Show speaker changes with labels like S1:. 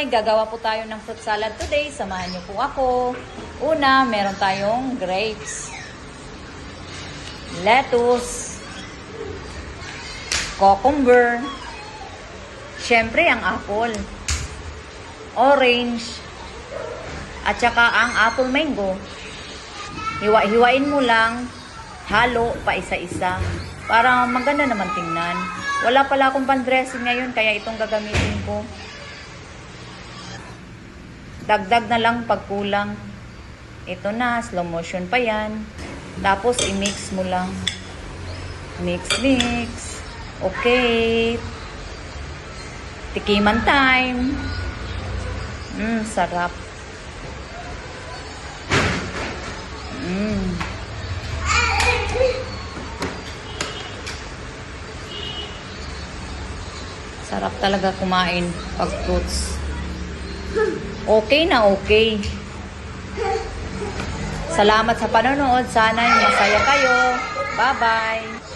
S1: Hi! Gagawa po tayo ng fruit salad today. Samahan niyo po ako. Una, meron tayong grapes, lettuce, cucumber, syempre ang apple, orange, at saka ang apple mango. Hiwa-hiwain mo lang, halo pa isa-isa para maganda naman tingnan. Wala pala akong pan-dressing ngayon kaya itong gagamitin ko. Dagdag na lang pag kulang. Ito na, slow motion pa yan. Tapos i-mix mo lang. Mix. Okay. Tikiman time. Sarap. Sarap talaga kumain pag fruits. Okay na okay. Salamat sa panonood. Sana masaya kayo. Bye-bye.